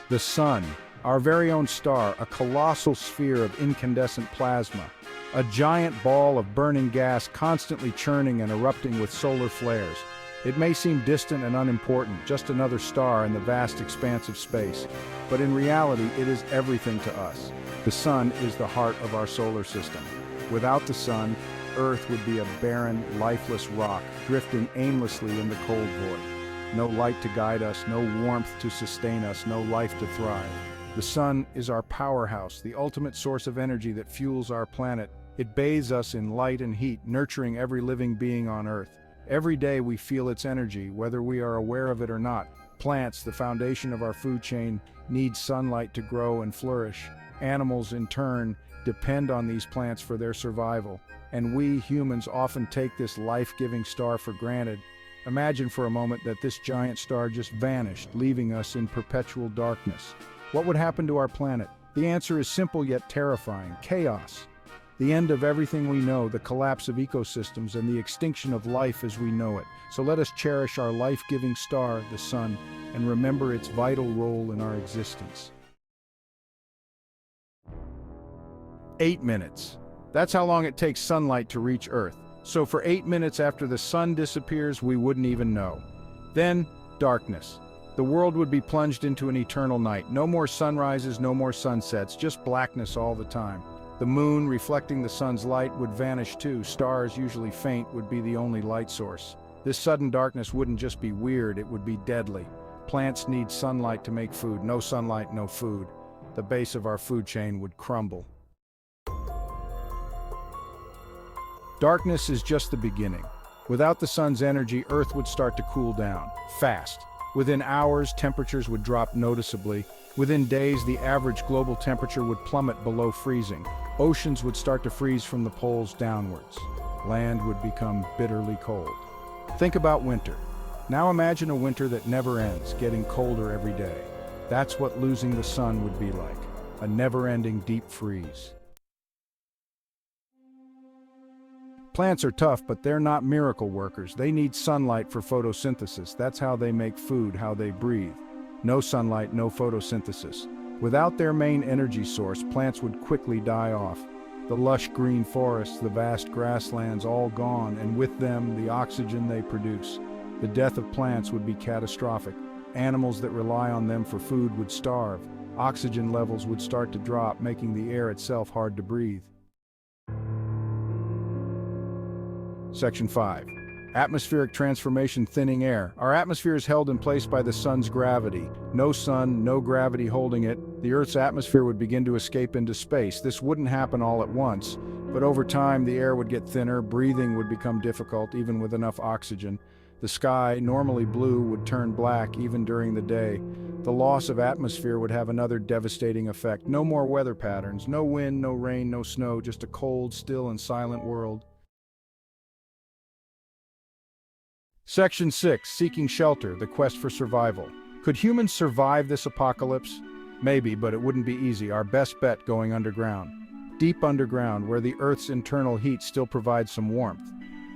The Sun, our very own star, a colossal sphere of incandescent plasma, a giant ball of burning gas constantly churning and erupting with solar flares. It may seem distant and unimportant, just another star in the vast expanse of space, but in reality it is everything to us. The Sun is the heart of our solar system. Without the Sun, Earth would be a barren, lifeless rock, drifting aimlessly in the cold void. No light to guide us, no warmth to sustain us, no life to thrive. The Sun is our powerhouse, the ultimate source of energy that fuels our planet. It bathes us in light and heat, nurturing every living being on Earth. Every day we feel its energy, whether we are aware of it or not. Plants, the foundation of our food chain, need sunlight to grow and flourish. Animals, in turn, depend on these plants for their survival. And we, humans, often take this life-giving star for granted. Imagine for a moment that this giant star just vanished, leaving us in perpetual darkness. What would happen to our planet? The answer is simple yet terrifying: chaos. The end of everything we know, the collapse of ecosystems, and the extinction of life as we know it. So let us cherish our life-giving star, the Sun, and remember its vital role in our existence. 8 minutes. That's how long it takes sunlight to reach Earth. So for 8 minutes after the Sun disappears, we wouldn't even know. Then, darkness. The world would be plunged into an eternal night. No more sunrises, no more sunsets, just blackness all the time. The moon, reflecting the sun's light, would vanish too. Stars, usually faint, would be the only light source. This sudden darkness wouldn't just be weird, it would be deadly. Plants need sunlight to make food. No sunlight, no food. The base of our food chain would crumble. Darkness is just the beginning. Without the sun's energy, Earth would start to cool down, fast. Within hours, temperatures would drop noticeably. Within days, the average global temperature would plummet below freezing. Oceans would start to freeze from the poles downwards. Land would become bitterly cold. Think about winter. Now imagine a winter that never ends, getting colder every day. That's what losing the sun would be like, a never-ending deep freeze. Plants are tough, but they're not miracle workers. They need sunlight for photosynthesis. That's how they make food, how they breathe. No sunlight, no photosynthesis. Without their main energy source, plants would quickly die off. The lush green forests, the vast grasslands, all gone, and with them, the oxygen they produce. The death of plants would be catastrophic. Animals that rely on them for food would starve. Oxygen levels would start to drop, making the air itself hard to breathe. Section 5. Atmospheric transformation, thinning air. Our atmosphere is held in place by the sun's gravity. No sun, no gravity holding it. The Earth's atmosphere would begin to escape into space. This wouldn't happen all at once, but over time the air would get thinner, breathing would become difficult even with enough oxygen. The sky, normally blue, would turn black even during the day. The loss of atmosphere would have another devastating effect. No more weather patterns, no wind, no rain, no snow, just a cold, still and silent world. Section 6. Seeking shelter, the quest for survival. Could humans survive this apocalypse? Maybe, but it wouldn't be easy. Our best bet, going underground. Deep underground, where the Earth's internal heat still provides some warmth.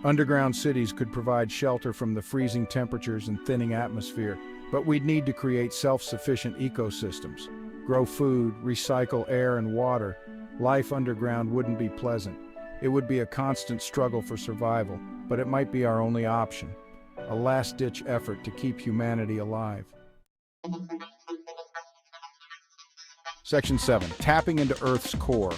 Underground cities could provide shelter from the freezing temperatures and thinning atmosphere, but we'd need to create self-sufficient ecosystems. Grow food, recycle air and water. Life underground wouldn't be pleasant. It would be a constant struggle for survival, but it might be our only option. A last-ditch effort to keep humanity alive. Section 7. Tapping into Earth's core.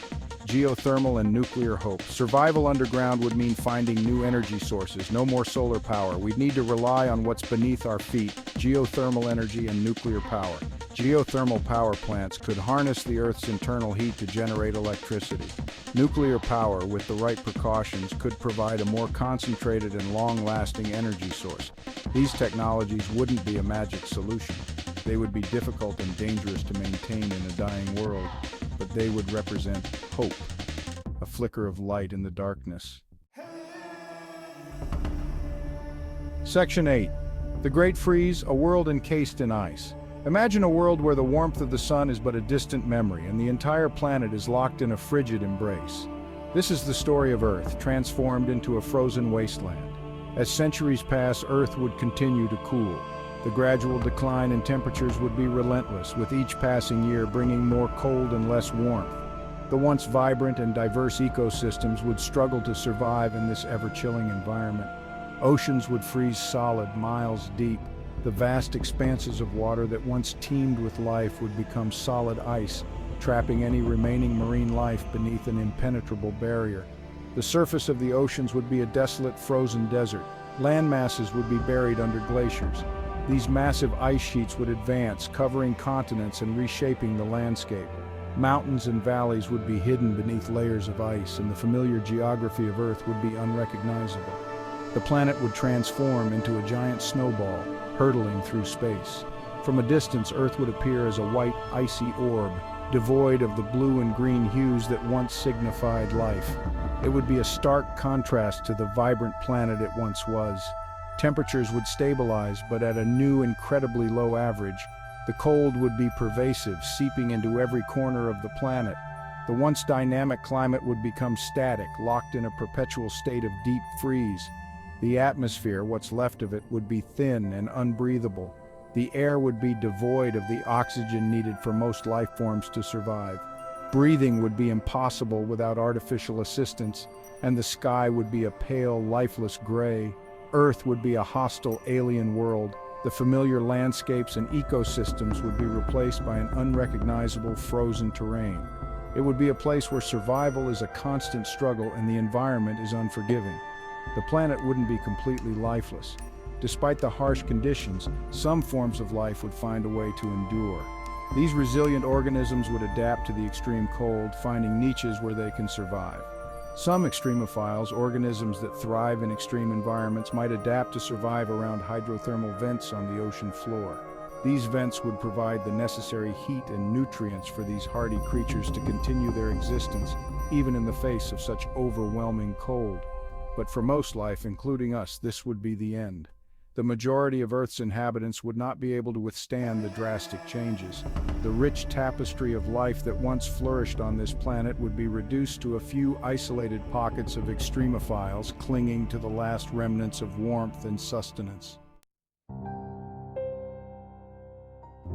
Geothermal and nuclear hope. Survival underground would mean finding new energy sources. No more solar power. We'd need to rely on what's beneath our feet. Geothermal energy and nuclear power. Geothermal power plants could harness the Earth's internal heat to generate electricity. Nuclear power, with the right precautions, could provide a more concentrated and long-lasting energy source. These technologies wouldn't be a magic solution. They would be difficult and dangerous to maintain in a dying world, but they would represent hope, a flicker of light in the darkness. Section 8. The Great Freeze, a world encased in ice. Imagine a world where the warmth of the sun is but a distant memory and the entire planet is locked in a frigid embrace. This is the story of Earth, transformed into a frozen wasteland. As centuries pass, Earth would continue to cool. The gradual decline in temperatures would be relentless, with each passing year bringing more cold and less warmth. The once vibrant and diverse ecosystems would struggle to survive in this ever-chilling environment. Oceans would freeze solid, miles deep. The vast expanses of water that once teemed with life would become solid ice, trapping any remaining marine life beneath an impenetrable barrier. The surface of the oceans would be a desolate, frozen desert. Land masses would be buried under glaciers. These massive ice sheets would advance, covering continents and reshaping the landscape. Mountains and valleys would be hidden beneath layers of ice, and the familiar geography of Earth would be unrecognizable. The planet would transform into a giant snowball, hurtling through space. From a distance, Earth would appear as a white, icy orb, devoid of the blue and green hues that once signified life. It would be a stark contrast to the vibrant planet it once was. Temperatures would stabilize, but at a new, incredibly low average. The cold would be pervasive, seeping into every corner of the planet. The once dynamic climate would become static, locked in a perpetual state of deep freeze. The atmosphere, what's left of it, would be thin and unbreathable. The air would be devoid of the oxygen needed for most life forms to survive. Breathing would be impossible without artificial assistance, and the sky would be a pale, lifeless gray. Earth would be a hostile alien world. The familiar landscapes and ecosystems would be replaced by an unrecognizable frozen terrain. It would be a place where survival is a constant struggle and the environment is unforgiving. The planet wouldn't be completely lifeless. Despite the harsh conditions, some forms of life would find a way to endure. These resilient organisms would adapt to the extreme cold, finding niches where they can survive. Some extremophiles, organisms that thrive in extreme environments, might adapt to survive around hydrothermal vents on the ocean floor. These vents would provide the necessary heat and nutrients for these hardy creatures to continue their existence, even in the face of such overwhelming cold. But for most life, including us, this would be the end. The majority of Earth's inhabitants would not be able to withstand the drastic changes. The rich tapestry of life that once flourished on this planet would be reduced to a few isolated pockets of extremophiles clinging to the last remnants of warmth and sustenance.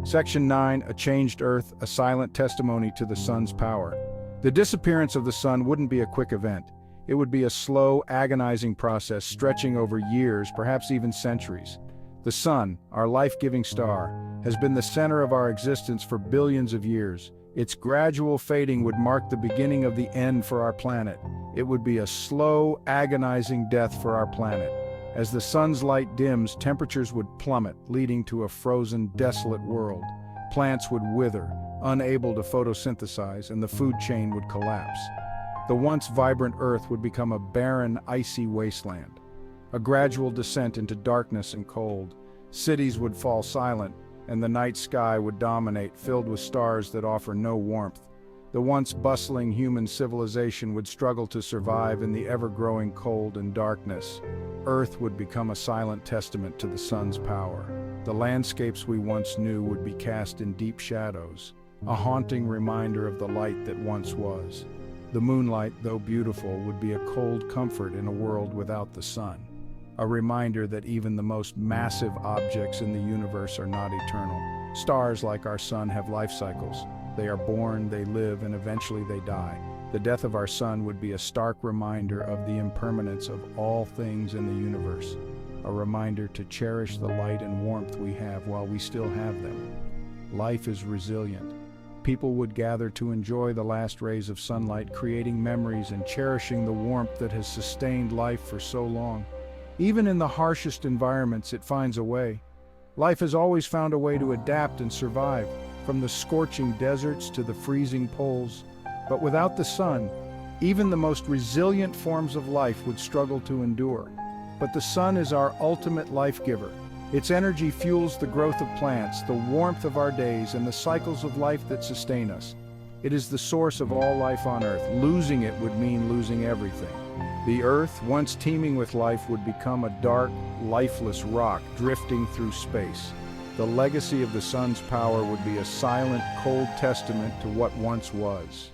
Section 9, A Changed Earth, a silent testimony to the sun's power. The disappearance of the sun wouldn't be a quick event. It would be a slow, agonizing process stretching over years, perhaps even centuries. The sun, our life-giving star, has been the center of our existence for billions of years. Its gradual fading would mark the beginning of the end for our planet. It would be a slow, agonizing death for our planet. As the sun's light dims, temperatures would plummet, leading to a frozen, desolate world. Plants would wither, unable to photosynthesize, and the food chain would collapse. The once vibrant Earth would become a barren, icy wasteland. A gradual descent into darkness and cold. Cities would fall silent, and the night sky would dominate, filled with stars that offer no warmth. The once bustling human civilization would struggle to survive in the ever-growing cold and darkness. Earth would become a silent testament to the sun's power. The landscapes we once knew would be cast in deep shadows, a haunting reminder of the light that once was. The moonlight, though beautiful, would be a cold comfort in a world without the sun. A reminder that even the most massive objects in the universe are not eternal. Stars like our sun have life cycles. They are born, they live, and eventually they die. The death of our sun would be a stark reminder of the impermanence of all things in the universe. A reminder to cherish the light and warmth we have while we still have them. Life is resilient. People would gather to enjoy the last rays of sunlight, creating memories and cherishing the warmth that has sustained life for so long. Even in the harshest environments, it finds a way. Life has always found a way to adapt and survive, from the scorching deserts to the freezing poles. But without the sun, even the most resilient forms of life would struggle to endure. But the sun is our ultimate life giver. Its energy fuels the growth of plants, the warmth of our days, and the cycles of life that sustain us. It is the source of all life on Earth. Losing it would mean losing everything. The Earth, once teeming with life, would become a dark, lifeless rock drifting through space. The legacy of the sun's power would be a silent, cold testament to what once was.